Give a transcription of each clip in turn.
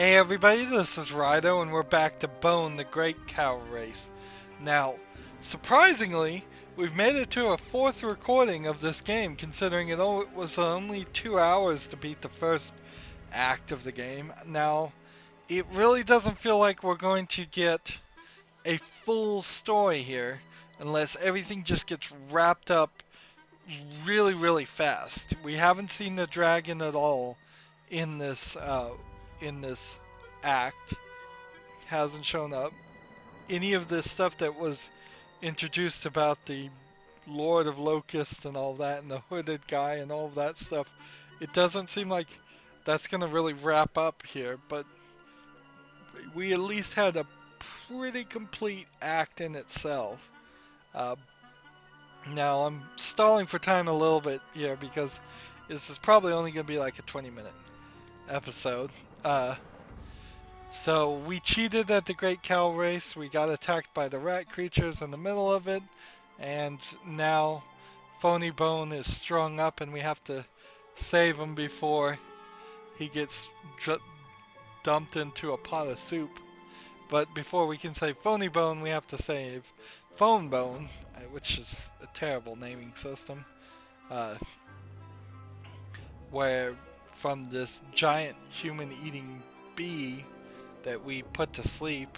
Hey everybody, this is Rydo and we're back to Bone the Great Cow Race. Now, surprisingly, we've made it to a fourth recording of this game considering it was only 2 hours to beat the first act of the game. Now, it really doesn't feel like we're going to get a full story here unless everything just gets wrapped up really fast. We haven't seen the dragon at all in this act. Hasn't shown up. Any of this stuff that was introduced about the Lord of Locusts and all that, and the hooded guy and all of that stuff, it doesn't seem like that's gonna really wrap up here. But we at least had a pretty complete act in itself. Uh, Now I'm stalling for time a little bit here because this is probably only going to be like a 20-minute episode. So we cheated at the Great Cow Race. We got attacked by the rat creatures in the middle of it, and now Phony Bone is strung up, and we have to save him before he gets dumped into a pot of soup. But before we can save Phony Bone, we have to save Phone Bone, which is a terrible naming system, where from this giant human-eating bee that we put to sleep.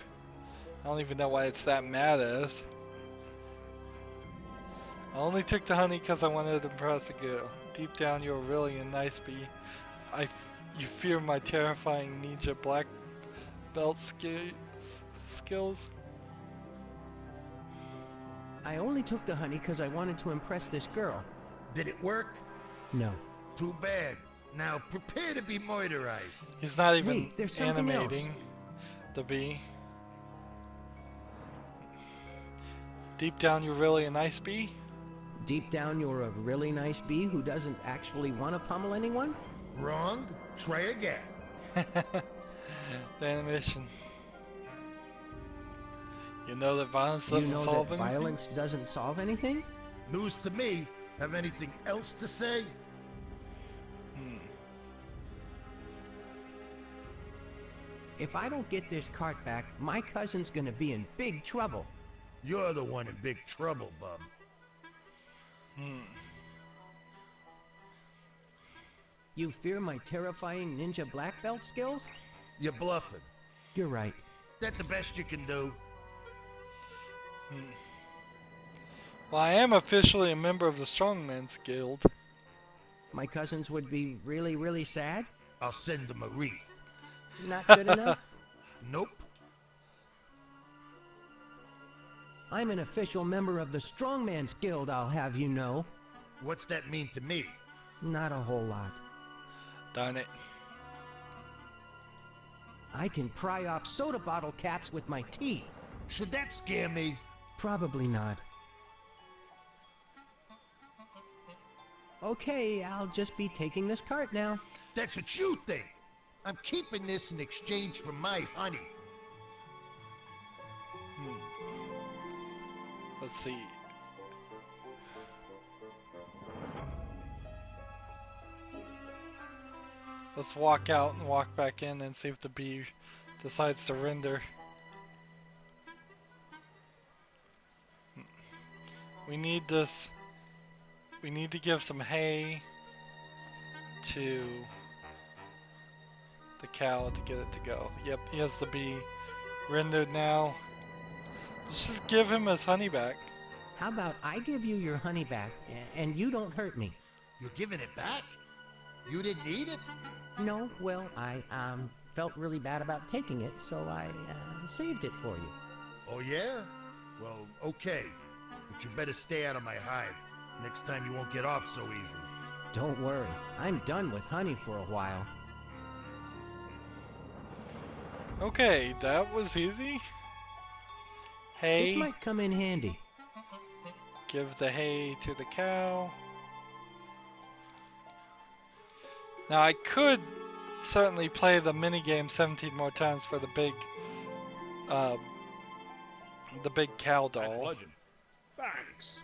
I don't even know why it's that mad at us. I only took the honey because I wanted to impress a girl. Deep down, you're really a nice bee. You fear my terrifying ninja black belt skills. I only took the honey because I wanted to impress this girl. Did it work? No. Too bad. Now prepare to be motorized. He's not even Wait, there's something animating else. the bee. Deep down, you're really a nice bee? Deep down, you're a really nice bee who doesn't actually want to pummel anyone? Wrong. Try again. The animation. You know that violence You doesn't know solve that anything? violence doesn't solve anything? News to me. Have anything else to say? If I don't get this cart back, my cousin's gonna be in big trouble. You're the one in big trouble, bub. You fear my terrifying ninja black belt skills? You're bluffing. You're right. That the best you can do? Well, I am officially a member of the Strongman's Guild. My cousins would be really sad? I'll send them a wreath. Not good enough? Nope. I'm an official member of the Strongman's Guild, I'll have you know. What's that mean to me? Not a whole lot. Darn it. I can pry off soda bottle caps with my teeth. Should that scare me? Probably not. Okay, I'll just be taking this cart now. That's what you think. I'm keeping this in exchange for my honey. Let's see. Let's walk out and walk back in and see if the bee decides to render. We need this. We need to give some hay to the cow to get it to go. Yep, he has the bee rendered now. Let's just give him his honey back. How about I give you your honey back, and you don't hurt me? You're giving it back? You didn't eat it? No, well, I felt really bad about taking it, so I saved it for you. Oh yeah? Well, okay. But you better stay out of my hive. Next time you won't get off so easy. Don't worry, I'm done with honey for a while. Okay, that was easy. Hay. This might come in handy. Give the hay to the cow. Now I could certainly play the minigame 17 more times for the big cow doll. Thanks.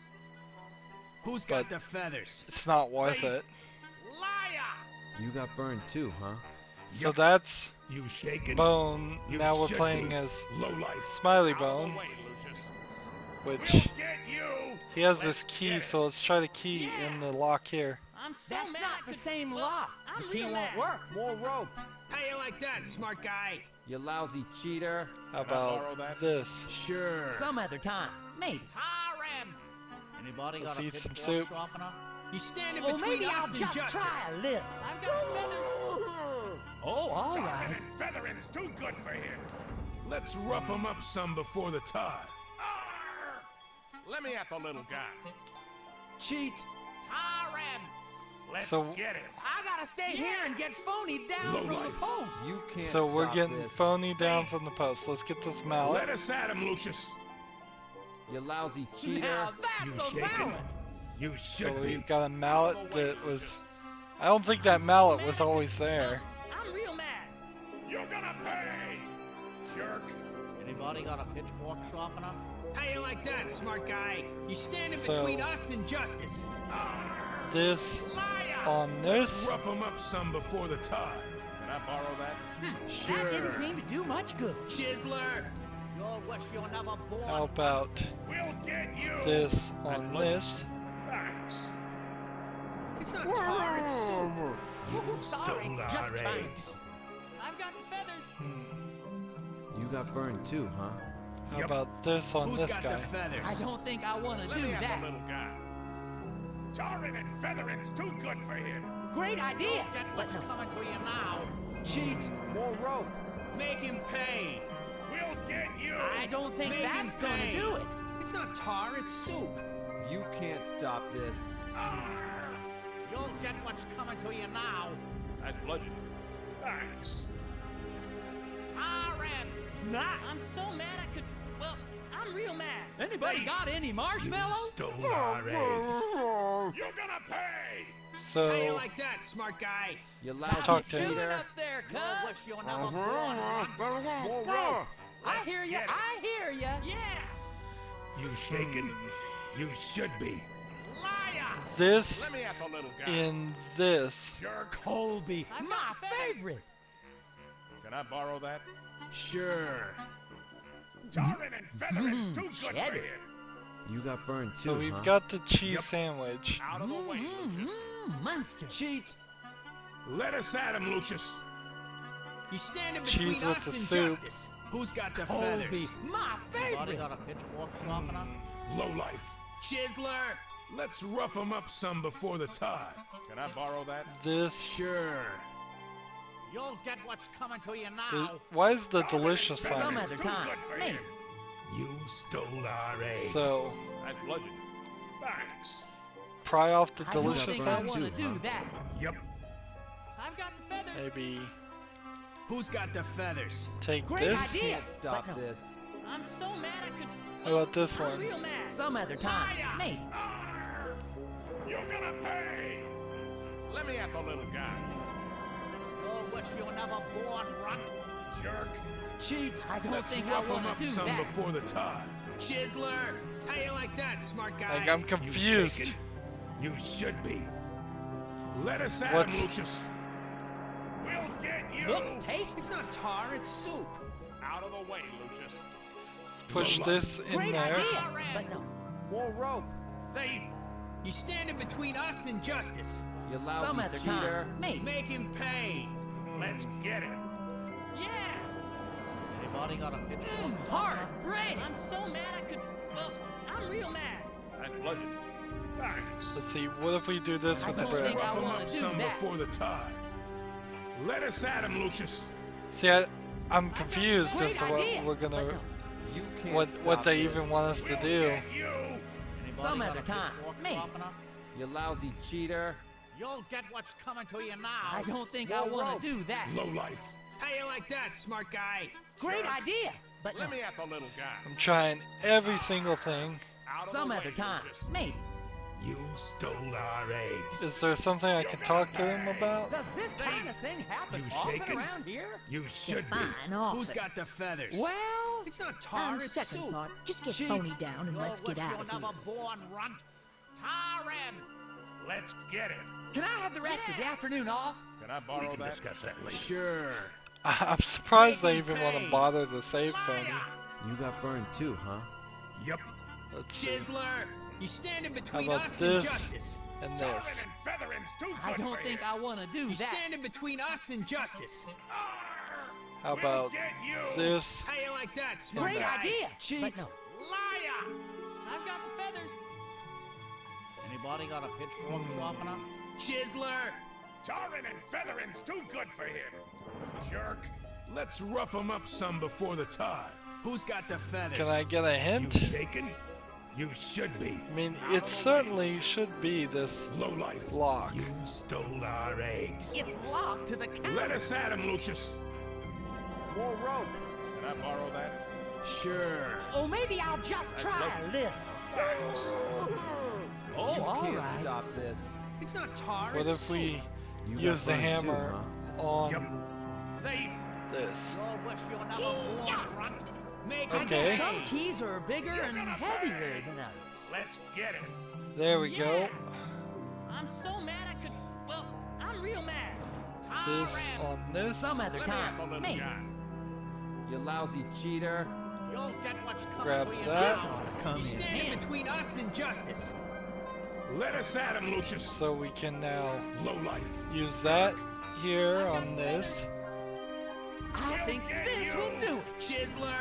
Who's got the feathers? It's not worth it. Liar! You got burned too, huh? So that's You shaking? Bone. You Now we're should playing be. as Lowlife. Smiley Out of Bone, the way, Lucius. which We'll get you. he has Let's this key, get it. so let's try the key in the lock here. I'm so That's mad. not the same lock. I'm The key real won't mad. work. More rope. How you like that, smart guy? You lousy cheater. How Can I borrow about that? this? Sure. Some other time. Maybe. Tarim. Anybody Let's got a eat some pitchfork soup. sharpener? You standing Well, between maybe I'll us and just justice. try a little. I've got feathers. Oh, all right. Feathering's too good for him. Let's rough him up some before the tie. Let me at the little guy. Cheat. Tarim. Let's So- get him. I gotta stay here and get phony down Low from life. the post. You can't So we're stop getting this. phony down from the post. Let's get this mallet. Let us at him, Lucius. You lousy cheater. Now You that's a shaking? mallet. You So should be. we've got a mallet that was... I don't think that mallet was always there. I'm real mad. You're gonna pay, jerk. Anybody got a pitchfork sharpener? How you like that, smart guy? You standing So- between us and justice. This Liar. on Let's this. rough him up some before the tie. Can I borrow that? That didn't seem to do much good. Chiseler. You'll wish you're never born. How about We'll get you. this on this? Thanks. It's not tar, it's soup. You Sorry, stole just our trying. eggs. I've got feathers. You got burned too, huh? How Yep. about this on Who's this got guy? the feathers? I don't think I want to Let do me at that. the little guy. Tarring and feathering's too good for him. Great idea. Get But what's no. coming to you now. Cheat. More rope. Make him pay. We'll get you. I don't think Make him that's gonna pay. do it. It's not tar, it's soup. You can't stop this. You'll get what's coming to you now. That's bludgeoning. Thanks. Tarim. Nice. I'm so mad I could. Well, I'm real mad. Anybody got any You marshmallows? stole our eggs. You're gonna pay. How So you like that, smart guy? You lousy talk to him. cheater. Up there, You'll cuz. wish you're never born. More rope. I hear ya. get it. I hear ya. Yeah. You shaking? You should be. Liar. this Let me at the little guy. in this. Jerk. Colby, I've my got feathers. favorite. Can I borrow that? Sure. Mm-hmm. Tarring and feathering's too good for cheddar. him. You got burned too, So we've huh? got the cheese Yep. sandwich. Out of the way, Lucius. Monster. Cheat. Let us at him, Lucius. You standing Cheese between with us the and soup. justice. Who's got the Colby, feathers? my Anybody favorite. got a pitchfork sharpener? Lowlife. Chiseler. Let's rough him up some before the tie. Can I borrow that? This. Sure. You'll get what's coming to you the now. why is the delicious Some on it? other time. Maybe. You stole our eggs. So That's bludgeoning. Thanks. pry off the I don't delicious think I on? want to too, do huh? that. Yep. I've got the feathers. Maybe Who's got the feathers? take Great this. idea. Can't stop but no. this. I'm so mad I could. How about this I'm one? real mad. Some other time. Liar. Maybe. You're gonna pay. Let me at the little guy. You'll wish you were never born, runt. Jerk. Cheat. I don't Let's think I rough him want up to do some that. before the tie. Chiseler. How you like that, smart guy? Like I'm You confused. shaking? You should be. Let us at What's- him, Lucius. We'll get you. Looks tasty. It's not tar, it's soup. Out of the way, Lucius. Let's push this in Great there. idea. But no. More rope. Thief. You standing between us and justice. You lousy Some other cheater. time. Maybe. Make him pay. Let's get him. Yeah. Anybody got a pitchfork? Hard. Great. I'm so mad I could. Well, I'm real mad. That's bludgeoning. Thanks. Let's see. What if we do this I with the don't bread? think I Rough him wanna up do some that. before the tie. Let us at him, Lucius. See, I'm confused as Great to idea. what we're but gonna, no. You can't what stop they this. even want us to do. Get you. Some other time. Maybe. You lousy cheater. You'll get what's coming to you now. I don't think I More want rope. to do that. Lowlife. How you like that, smart guy? Great Jerk. idea. But no. Let me at the little guy. I'm trying every single thing. Out of Some the other way, time. Lucius. Maybe. You stole our eggs. Is there something I can talk to him about? Does this kind of thing happen You often shaking? around here? You should be. Fine, off Who's it. got the feathers? Well, It's not tar, On it's second soup. thought, just get Cheat. phony down and You'll let's wish get out you of were here. never born, runt. Tarim. Let's get him. can I have the rest of the afternoon off? Can I We borrow can that? discuss that later. Sure. I'm surprised they even want to bother to save Tony. You got burned too, huh? Yep. Let's see. Chiseler, you're standing between about us this? and justice. And this. Tarring and feathering's too I good don't for think him. I want to do You're that. standing between us and justice. How We'll about get you. this? How you like that, smart Great guy? idea. Cheat. But no, Liar! I've got the feathers. Anybody got a pitchfork sharpener? up? Chiseler. Tarring and feathering's too good for him. Jerk. Let's rough him up some before the tie. Who's got the feathers? Can I get a You hint? shaken? You should be. I mean, it certainly should be this Lowlife. lock. You stole our eggs. It's locked to the counter. Let us at him, Lucius. More rope. Can I borrow that? Sure. Oh, maybe I'll just try a little. Oh, You all can't right. stop this. It's not tar. What it's if we You use got the burned hammer too, on Yep. Thief! this? You'll wish you never belonged, runt. Make I it Okay. guess some keys are bigger and heavier than others. Let's get him. There we go. I'm so mad I could. Well, I'm real mad. This on this. Some other Let me have the time, little maybe. guy. You lousy cheater. You'll get what's coming Grab for you that. This now. ought to come You're in standing handy. between us and justice. Let us at him, Lucius. So we can now Lowlife. use that here on this. I think this will do it. Chiseler.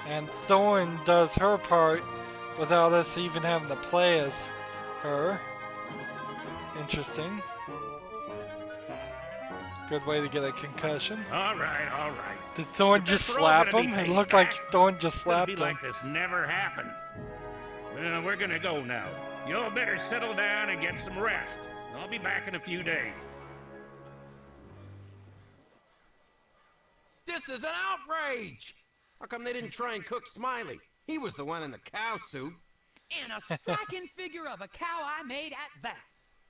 And Thorn does her part without us even having to play as her. Interesting. Good way to get a concussion. All right, all right. Did Thorn just We're all slap gonna be him? It paid looked like back. Thorn just It's gonna slapped be him. like this never happened. Well, we're gonna go now. You'll better settle down and get some rest. I'll be back in a few days. This is an outrage! How come they didn't try and cook Smiley? He was the one in the cow suit. And a striking figure of a cow I made at that.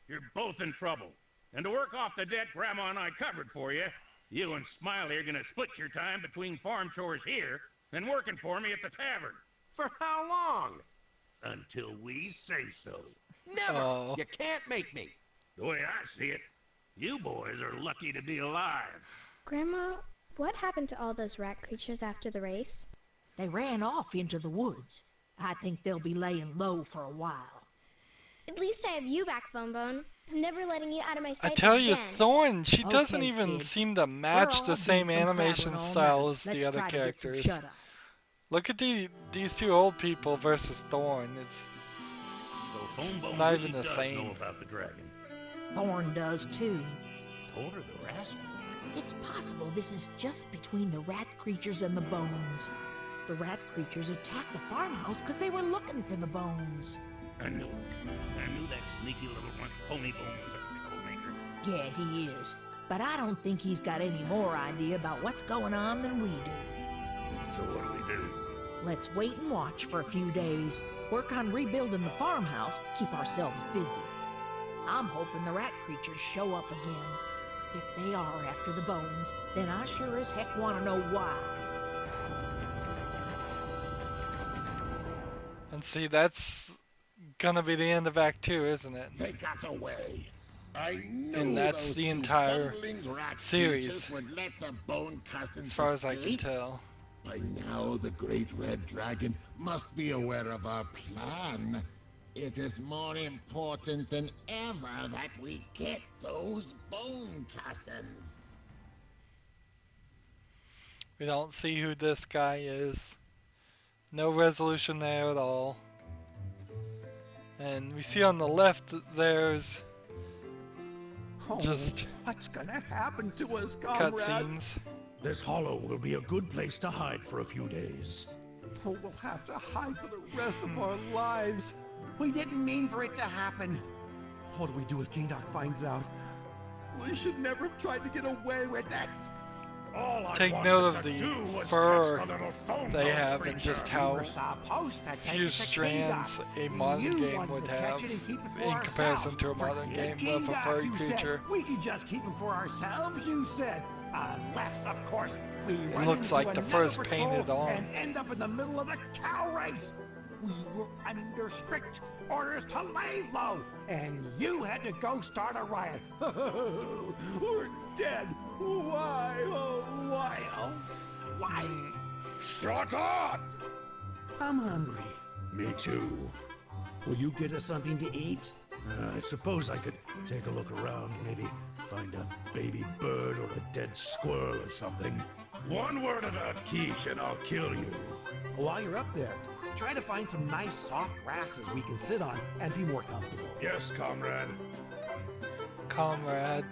You're both in trouble. And to work off the debt Grandma and I covered for you, you and Smiley are gonna split your time between farm chores here and working for me at the tavern. For how long? Until we say so. Never! Oh. You can't make me! The way I see it, you boys are lucky to be alive. Grandma, what happened to all those rat creatures after the race? They ran off into the woods. I think they'll be laying low for a while. At least I have you back, Phone Bone. I'm never letting you out of my I sight tell you, again. Thorn, she Okay, doesn't even kids. seem to We're match all the same beat from animation traveling all style night. as the Let's other try to get some characters. shut-eye. Look at these two old people versus Thorn. It's So Phone Bone Not really even the does same. know about the dragon. Thorn does too. Told her the rest. It's possible this is just between the rat creatures and the bones. The rat creatures attacked the farmhouse because they were looking for the bones. I knew it. I knew that sneaky little runt Phony Bone was a troublemaker. Yeah, he is. But I don't think he's got any more idea about what's going on than we do. So what do we do? Let's wait and watch for a few days, work on rebuilding the farmhouse, keep ourselves busy. I'm hoping the rat creatures show up again. If they are after the bones, then I sure as heck want to know why. and see that's gonna be the end of Act 2, isn't it? They got away. I knew And that's those the two entire bumbling rat series, creatures would let the bone cousins as far as I can escape. tell. By now, the great red dragon must be aware of our plan. It is more important than ever that we get those bone cousins. We don't see who this guy is. No resolution there at all. And we see on the left that there's just What's gonna happen to us, comrade? cutscenes. This hollow will be a good place to hide for a few days. Oh, we'll have to hide for the rest of our lives. We didn't mean for it to happen. What do we do if King Doc finds out? We should never have tried to get away with it. All I Take wanted note to of the do was fur catch the little phone they bone have and creature. just We how were supposed to take few it to strands King Doc. a modern You game wanted would to catch have it and keep it for in comparison ourselves. to a modern Forget game King of a Doc, furry you creature. said we could just keep it for ourselves, you said. Unless, of course, we run looks into like the another first patrol painted on. and end up in the middle of a cow race. we were under strict orders to lay low, and you had to go start a riot. We're dead. Why? Oh, why? Oh, why? Shut up! I'm hungry. Me too. Will you get us something to eat? I suppose I could take a look around, maybe find a baby bird or a dead squirrel or something. One word about quiche and I'll kill you. While you're up there, try to find some nice soft grasses we can sit on and be more comfortable. Yes, comrade. Comrade.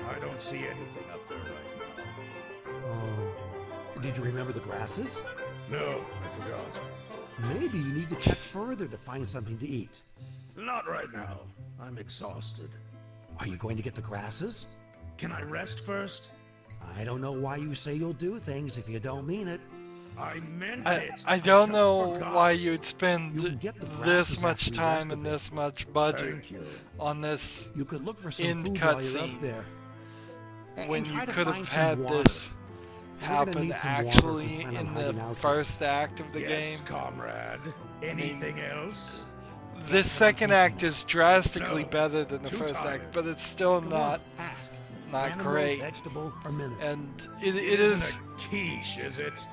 I don't see anything up there right now. Oh. Did you remember the grasses? No, I forgot. Maybe you need to check further to find something to eat. Not right now. I'm exhausted. Are you going to get the grasses? Can I rest first? I don't know why you say you'll do things if you don't mean it. I meant it. I don't just know forgot. why you'd spend You can get the this grasses much after you time rest a and bit. this much budget Thank you. on this You could look for some end food while you're cutscene up there. when And you try to could have find some had water. this We're gonna happen need some water actually if we plan on in hiding the out here. first act of the Yes, game. comrade. Anything else? This second act is drastically No, better than the too first tired. act, but it's still Come not on, ask. not Animal, great. vegetable, or mineral? And it Isn't is a quiche, is it?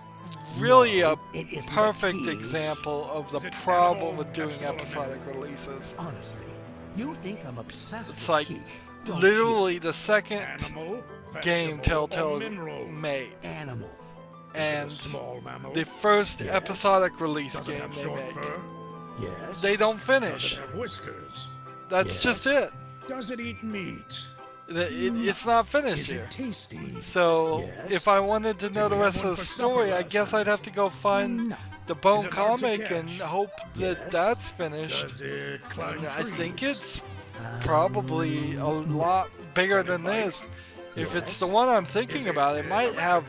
really No, a it isn't a perfect quiche. example of the Is it problem animal, with doing vegetable, or episodic releases. Honestly, you think I'm obsessed It's with like quiche, don't literally the second Animal, game vegetable, or Telltale mineral? made, you? Animal. Is it a and small mammal? the first Yes. episodic release Does it game have they short made. fur? Yes. They don't Does finish. it have whiskers? That's Yes. just it. Does it eat meat? It's not finished Is here. it tasty? So Yes. if I wanted to know Did the we have rest one of the for story, supper I last guess I'd have to go find No. the Bone Is it hard to comic and catch? hope that Yes. that's finished. Does it climb And I think trees? it's probably a lot bigger Can it than this. bite? If it's Yes. the one I'm thinking Is it about, it might have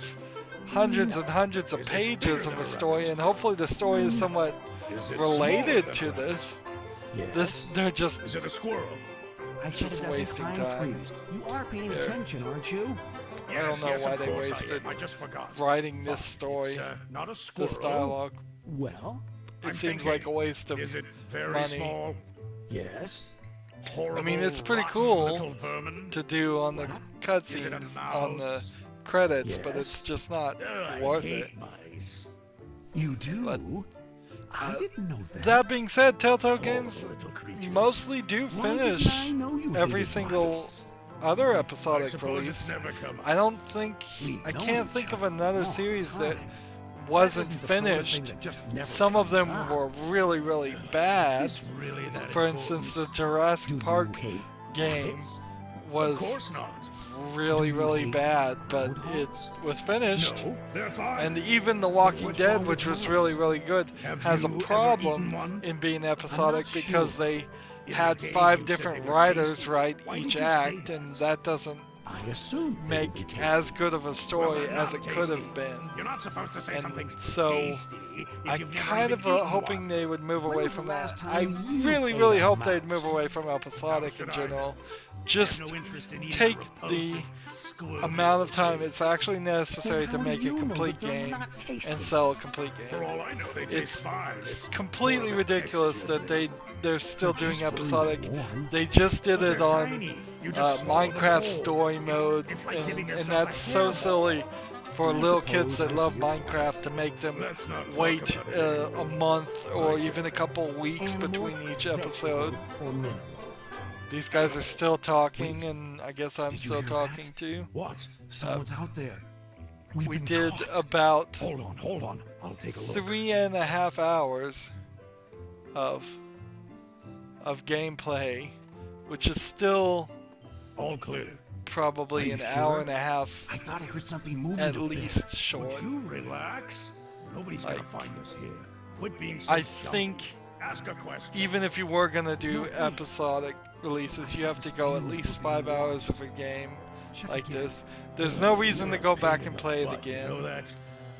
hundreds No. and hundreds of Is it pages bigger of than a a story, rabbit? and hopefully the story is somewhat Is it related smaller to than a rabbit? this. Yes. They're just Is it a squirrel? I said just it doesn't wasting climb time. trees. You are paying Here. attention, aren't you? I don't know Yes, why of they course wasted I just forgot. writing this Fine, story, It's, not a squirrel. this dialogue. Well, It I'm seems thinking, like a waste of Is it very money small? yes. Horrible, I mean, it's pretty rotten cool little vermin? to do on the What? Is it a cutscenes on the mouse? credits, but Yes. it's just not Ugh, worth I it. hate mice. You do? But, I didn't know that. That being said, Telltale Horrible games little creatures. mostly do Why didn't finish I know you every hated single mice? other I episodic suppose release. it's never come. I don't think We've I known can't each think of other another a long series that time. wasn't That isn't the sort of finished. thing that just never Some of them comes up. were really, really bad. Is this really that For important? instance, the Jurassic Do Park you hate game rabbits? was Of course not. really, Do you really hate bad, but it roadhogs? was finished. No, they're fine. And even The Walking What's Dead, wrong which with was mice? really, really good, Have has a you ever problem eaten one? in being episodic not because sure. they In the had game, 5 you said different they were writers tasty. write Why each did you say act, and that? that doesn't I assume they make would be as tasty. good of a story they're as not it could have tasty. been. You're not supposed to say And something's so, tasty if I you've never kind even of eaten hoping one. they would move When away was the from last that. I time you really, ate really a hope they'd mouse? move away from episodic should in I? general. I Just have no interest in eating take a the repulsive, squirrely amount of time pig. it's actually necessary Then to how make do a you know complete that they're game not tasty? and sell a complete For game. all I know, they taste It's fine. It's completely more of a ridiculous texture that thing. they're still They're doing just really episodic. warm. They just did But it they're on tiny. You just swallow them Minecraft whole. story mode, It's like and giving yourself that's a so hairball. silly for I little kids suppose that I love see your Minecraft to make them Let's not talk wait about it. a month or My even a couple weeks Animal, between each vegetable, episode. or mineral. These guys are still talking, Wait. and I guess I'm Did you still hear talking that? too. What? Someone's out there. We've We been did caught. about Hold on. I'll take a look. 3.5 hours of gameplay, which is still All clear. probably Are you an sure? hour and a half I thought I heard something moving at up there. least short. Would you relax? Nobody's gonna Like, find us here. Quit being so I jumpy. think Ask a question. even if you were gonna do wait. episodic releases, you have to go at least 5 hours of a game Check like again. this. There's no reason to go back and play it But you know again. that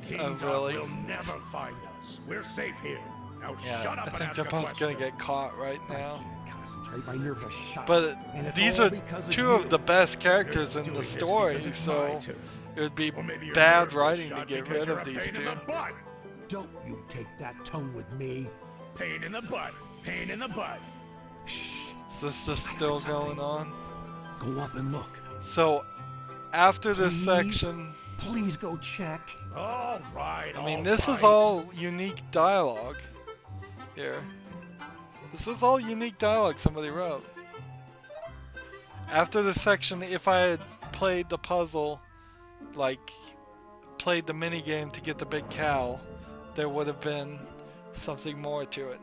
King Oh, Dog really? will never find us. We're safe here. Now Yeah, shut up I and think ask they're a both question. gonna get caught right I now. can't concentrate. My nerves are shot. But And it's these all are because of 2 of you. the best You're characters just in doing the this story, because it's so my turn. It would be Or maybe your bad nerves are writing to shot get because rid you're of a these pain in two. the butt. Don't you take that tone with me. Pain in the butt. Pain in the butt. Shh. Is this just I heard still something. going on? Go up and look. So, after this Please? section, Please go check. All right. I mean, all this is right. all unique dialogue here. This is all unique dialogue somebody wrote. After this section, if I had played the puzzle, like, played the minigame to get the big cow, there would have been something more to it.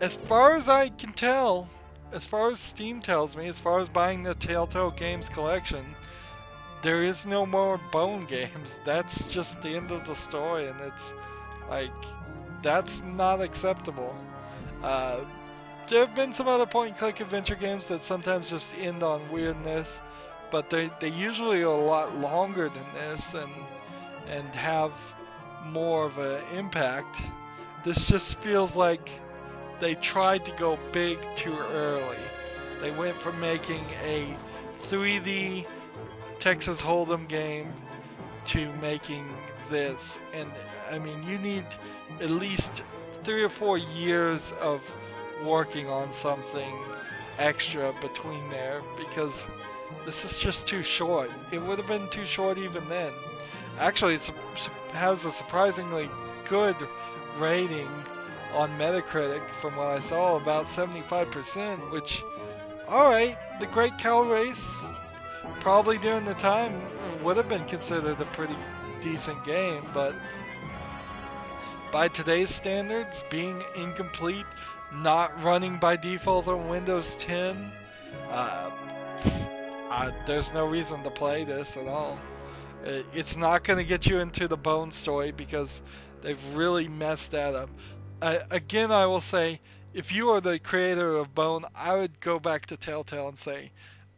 As far as I can tell, as far as Steam tells me, as far as buying the Telltale Games collection, there is no more Bone games. That's just the end of the story, and it's like, that's not acceptable. There have been some other point-and-click adventure games that sometimes just end on weirdness, but they usually are a lot longer than this and have more of an impact. This just feels like they tried to go big too early. They went from making a 3D Texas Hold'em game to making this, and I mean, you need at least 3 or 4 years of working on something extra between there, because this is just too short. It would have been too short even then. Actually, it has a surprisingly good rating on Metacritic from what I saw, about 75%, which, alright, The Great Cow Race, probably during the time, would have been considered a pretty decent game, but by today's standards, being incomplete, not running by default on Windows 10, there's no reason to play this at all. It's not going to get you into the Bone story because they've really messed that up. Again, I will say, if you are the creator of Bone, I would go back to Telltale and say,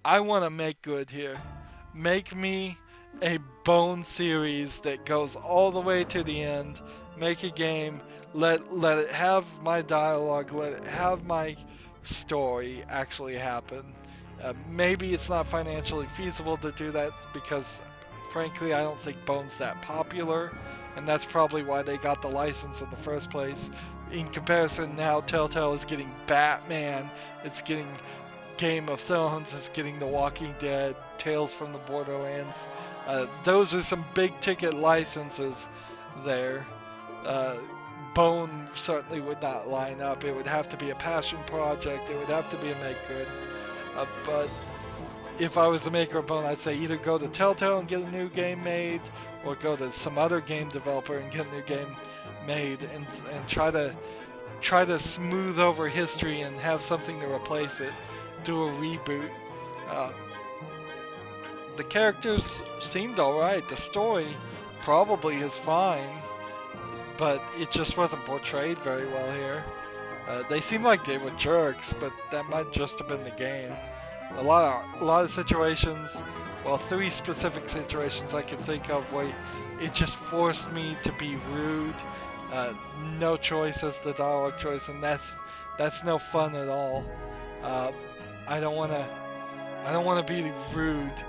I want to make good here. Make me a Bone series that goes all the way to the end. Make a game. Let it have my dialogue. Let it have my story actually happen. Maybe it's not financially feasible to do that because, frankly, I don't think Bone's that popular, and that's probably why they got the license in the first place. In comparison, now Telltale is getting Batman, it's getting Game of Thrones, it's getting The Walking Dead, Tales from the Borderlands. Those are some big ticket licenses there. Bone certainly would not line up. It would have to be a passion project. It would have to be a make good. But if I was the maker of Bone, I'd say either go to Telltale and get a new game made, or go to some other game developer and get a new game made, and try to smooth over history and have something to replace it. Do a reboot. The characters seemed alright. The story probably is fine, but it just wasn't portrayed very well here. They seemed like they were jerks, but that might just have been the game. A lot of situations, well, 3 specific situations I can think of where it just forced me to be rude. No choice as the dialogue choice, and that's no fun at all. I don't wanna be rude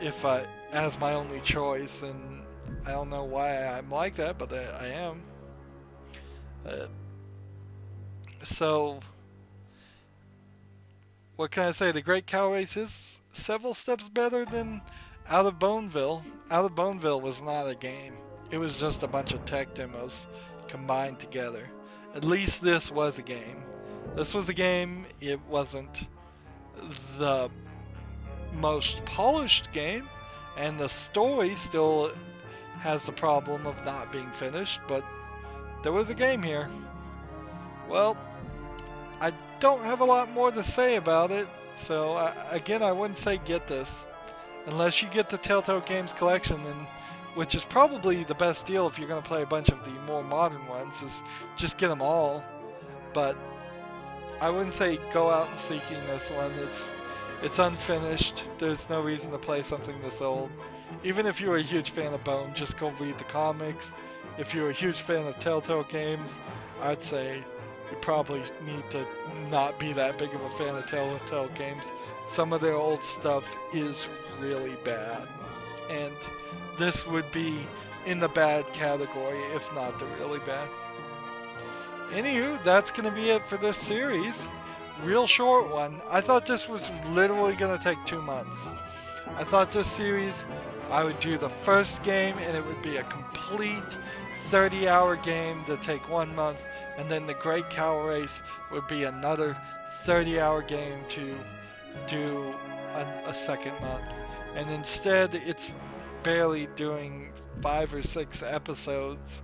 if as my only choice, and I don't know why I'm like that, but I am. So, what can I say? The Great Cow Race is several steps better than Out of Boneville. Out of Boneville was not a game. It was just a bunch of tech demos combined together. At least this was a game. This was a game. It wasn't the most polished game, and the story still has the problem of not being finished, but there was a game here. Well, I don't have a lot more to say about it, so again, I wouldn't say get this. Unless you get the Telltale Games collection, which is probably the best deal if you're going to play a bunch of the more modern ones, is just get them all. But I wouldn't say go out and seeking this one. It's unfinished. There's no reason to play something this old. Even if you're a huge fan of Bone, just go read the comics. If you're a huge fan of Telltale Games, I'd say you probably need to not be that big of a fan of Telltale Games. Some of their old stuff is really bad. and this would be in the bad category, if not the really bad. Anywho, that's going to be it for this series. Real short one. I thought this was literally going to take 2 months. I thought this series, I would do the first game and it would be a complete 30-hour game to take 1 month, and then the Great Cow Race would be another 30-hour game to do a second month. And instead, it's barely doing 5 or 6 episodes.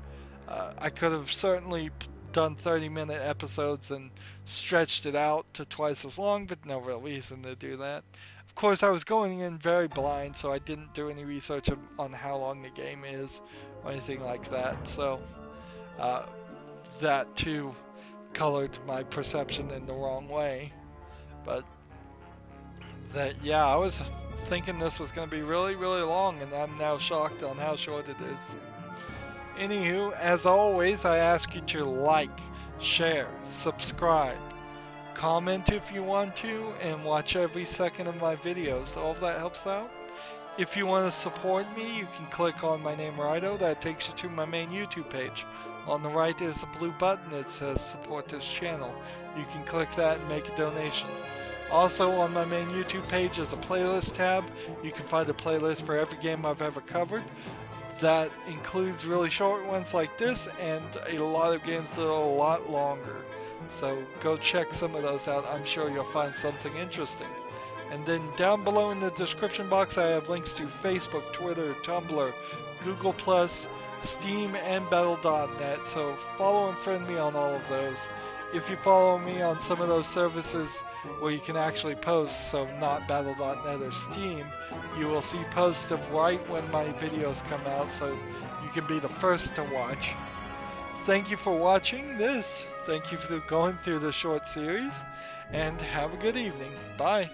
I could have certainly done 30-minute episodes and stretched it out to twice as long, but no real reason to do that. Of course, I was going in very blind, so I didn't do any research on how long the game is or anything like that. So that too colored my perception in the wrong way. But yeah, I was thinking this was going to be really, really long, and I'm now shocked on how short it is. Anywho, as always, I ask you to like, share, subscribe, comment if you want to, and watch every second of my videos. All of that helps out. If you want to support me, you can click on my name, Rydo. That takes you to my main YouTube page. On the right there's a blue button that says support this channel. You can click that and make a donation. Also on my main YouTube page is a playlist tab. You can find a playlist for every game I've ever covered. That includes really short ones like this and a lot of games that are a lot longer. So go check some of those out. I'm sure you'll find something interesting. And then down below in the description box I have links to Facebook, Twitter, Tumblr, Google+, Steam, and Battle.net. So follow and friend me on all of those. If you follow me on some of those services where you can actually post, so not Battle.net or Steam, you will see posts of right when my videos come out, so you can be the first to watch. Thank you for watching this. Thank you for going through this short series, and have a good evening. Bye.